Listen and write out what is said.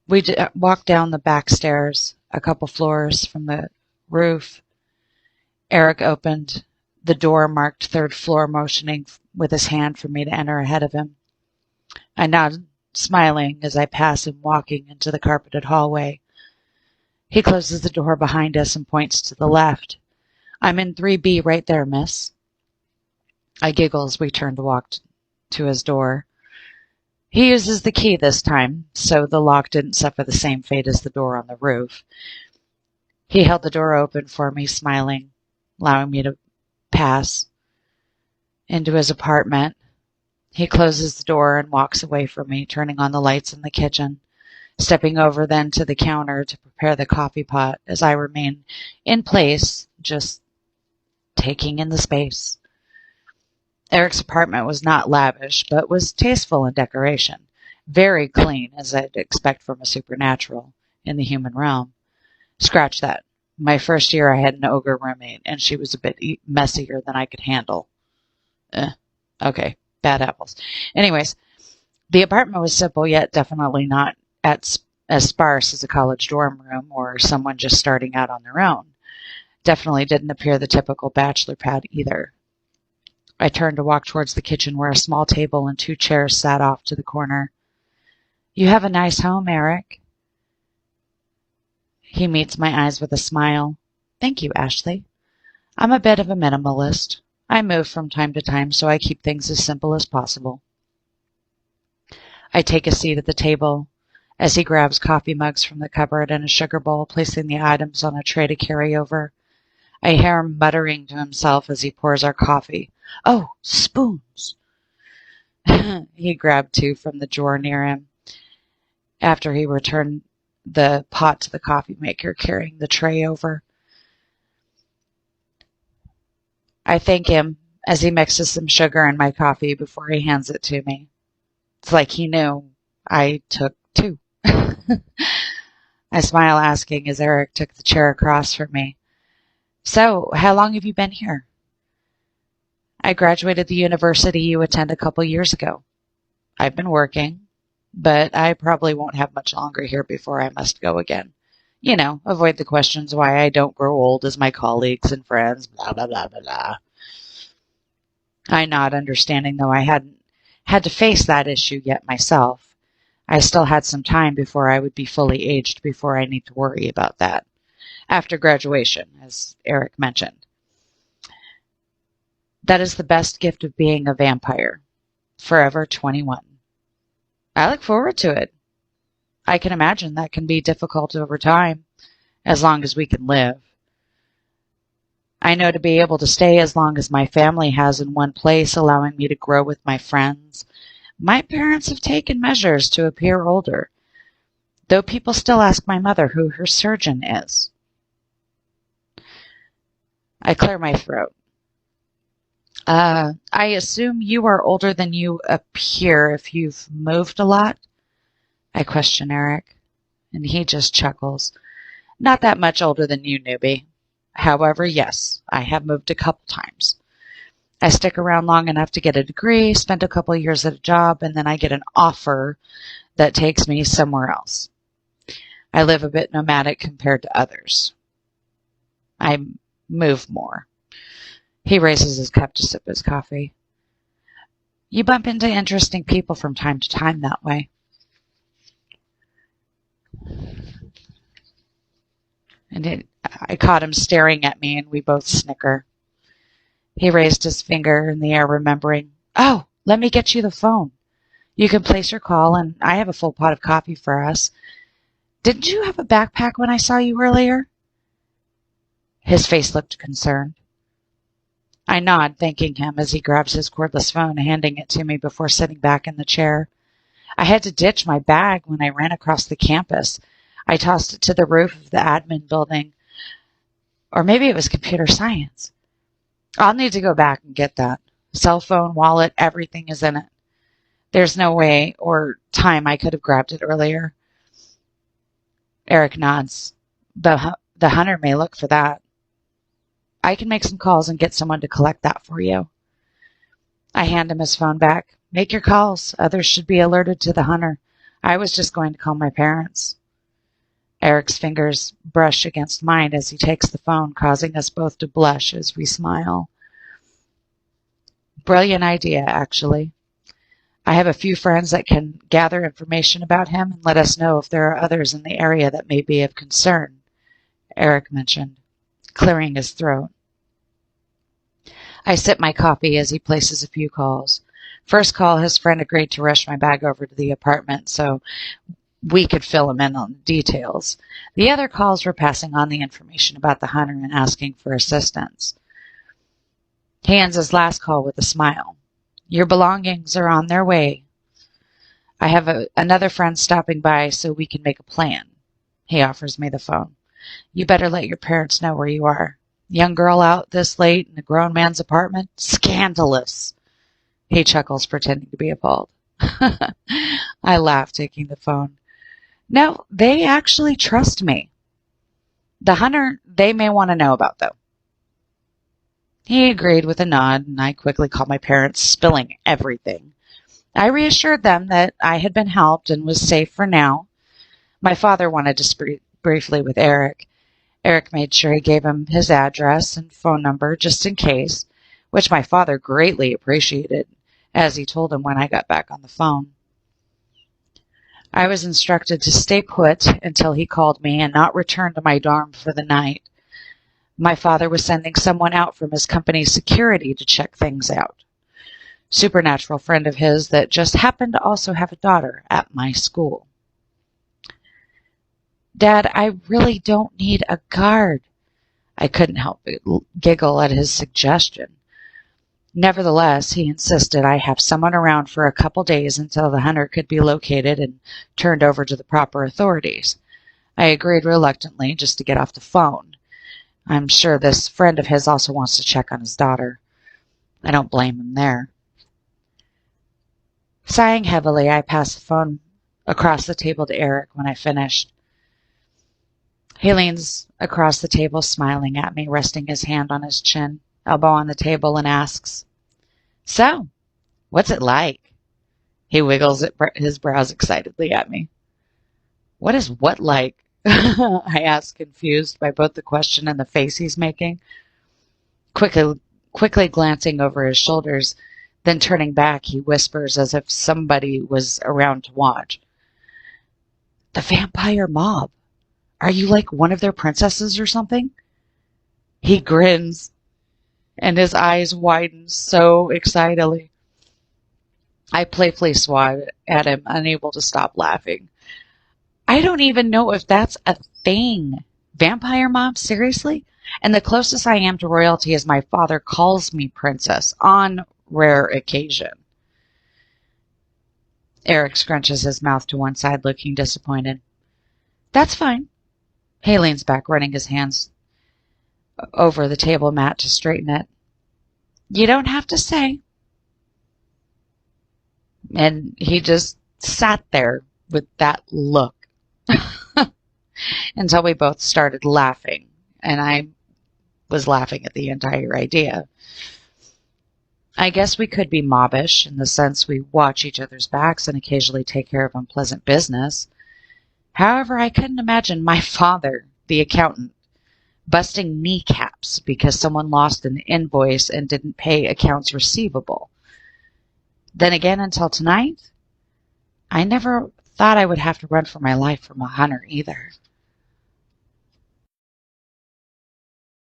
We walked down the back stairs, a couple floors from the roof. Eric opened the door marked third floor, motioning with his hand for me to enter ahead of him. I nodded, smiling as I pass him walking into the carpeted hallway. He closes the door behind us and points to the left. I'm in 3B right there, miss. I giggle as we turn to walk to his door. He uses the key this time, so the lock didn't suffer the same fate as the door on the roof. He held the door open for me, smiling, allowing me to pass into his apartment. He closes the door and walks away from me, turning on the lights in the kitchen, stepping over then to the counter to prepare the coffee pot as I remain in place, just taking in the space. Eric's apartment was not lavish, but was tasteful in decoration. Very clean, as I'd expect from a supernatural in the human realm. Scratch that. My first year I had an ogre roommate, and she was a bit messier than I could handle. Okay, bad apples. Anyways, the apartment was simple, yet definitely not as sparse as a college dorm room or someone just starting out on their own. Definitely didn't appear the typical bachelor pad either. I turned to walk towards the kitchen where a small table and 2 chairs sat off to the corner. You have a nice home, Eric. He meets my eyes with a smile. Thank you, Ashley. I'm a bit of a minimalist. I move from time to time, so I keep things as simple as possible. I take a seat at the table as he grabs coffee mugs from the cupboard and a sugar bowl, placing the items on a tray to carry over. I hear him muttering to himself as he pours our coffee. Oh, spoons! He grabbed 2 from the drawer near him after he returned the pot to the coffee maker, carrying the tray over. I thank him as he mixes some sugar in my coffee before he hands it to me. It's like he knew I took 2. I smile, asking as Eric took the chair across from me. So, how long have you been here? I graduated the university you attend a couple years ago. I've been working, but I probably won't have much longer here before I must go again. You know, avoid the questions why I don't grow old as my colleagues and friends, blah, blah, blah, blah, blah. I nod, understanding though I hadn't had to face that issue yet myself. I still had some time before I would be fully aged before I need to worry about that. After graduation, as Eric mentioned. That is the best gift of being a vampire. Forever 21. I look forward to it. I can imagine that can be difficult over time, as long as we can live. I know to be able to stay as long as my family has in one place, allowing me to grow with my friends. My parents have taken measures to appear older, though people still ask my mother who her surgeon is. I clear my throat. I assume you are older than you appear if you've moved a lot? I question Eric, and he just chuckles. Not that much older than you, newbie. However, yes, I have moved a couple times. I stick around long enough to get a degree, spend a couple years at a job, and then I get an offer that takes me somewhere else. I live a bit nomadic compared to others. I move more. He raises his cup to sip his coffee. You bump into interesting people from time to time that way. And I caught him staring at me, and we both snicker. He raised his finger in the air, remembering, Oh, let me get you the phone. You can place your call, and I have a full pot of coffee for us. Didn't you have a backpack when I saw you earlier? His face looked concerned. I nod, thanking him as he grabs his cordless phone, handing it to me before sitting back in the chair. I had to ditch my bag when I ran across the campus. I tossed it to the roof of the admin building. Or maybe it was computer science. I'll need to go back and get that. Cell phone, wallet, everything is in it. There's no way or time I could have grabbed it earlier. Eric nods. The hunter may look for that. I can make some calls and get someone to collect that for you. I hand him his phone back. Make your calls. Others should be alerted to the hunter. I was just going to call my parents. Eric's fingers brush against mine as he takes the phone, causing us both to blush as we smile. Brilliant idea, actually. I have a few friends that can gather information about him and let us know if there are others in the area that may be of concern, Eric mentioned, clearing his throat. I sip my coffee as he places a few calls. First call, his friend agreed to rush my bag over to the apartment so we could fill him in on the details. The other calls were passing on the information about the hunter and asking for assistance. He ends his last call with a smile. Your belongings are on their way. I have another friend stopping by so we can make a plan. He offers me the phone. You better let your parents know where you are. Young girl out this late in a grown man's apartment? Scandalous. He chuckles, pretending to be appalled. I laugh, taking the phone. No, they actually trust me. The hunter they may want to know about, though. He agreed with a nod, and I quickly called my parents, spilling everything. I reassured them that I had been helped and was safe for now. My father wanted to speak briefly with Eric. Eric made sure he gave him his address and phone number just in case, which my father greatly appreciated, as he told him when I got back on the phone. I was instructed to stay put until he called me and not return to my dorm for the night. My father was sending someone out from his company's security to check things out. Supernatural friend of his that just happened to also have a daughter at my school. Dad, I really don't need a guard. I couldn't help but giggle at his suggestion. Nevertheless, he insisted I have someone around for a couple days until the hunter could be located and turned over to the proper authorities. I agreed reluctantly just to get off the phone. I'm sure this friend of his also wants to check on his daughter. I don't blame him there. Sighing heavily, I passed the phone across the table to Eric when I finished. He leans across the table, smiling at me, resting his hand on his chin, elbow on the table, and asks, So, what's it like? He wiggles his brows excitedly at me. What is what like? I ask, confused by both the question and the face he's making. Quickly glancing over his shoulders, then turning back, he whispers as if somebody was around to watch. The vampire mob. Are you like one of their princesses or something? He grins, and his eyes widen so excitedly. I playfully swat at him, unable to stop laughing. I don't even know if that's a thing. Vampire mob, seriously? And the closest I am to royalty is my father calls me princess, on rare occasion. Eric scrunches his mouth to one side, looking disappointed. That's fine. He leans back, running his hands over the table mat to straighten it. You don't have to say. And he just sat there with that look until we both started laughing, and I was laughing at the entire idea. I guess we could be mobbish in the sense we watch each other's backs and occasionally take care of unpleasant business. However, I couldn't imagine my father, the accountant, busting kneecaps because someone lost an invoice and didn't pay accounts receivable. Then again, until tonight, I never thought I would have to run for my life from a hunter either.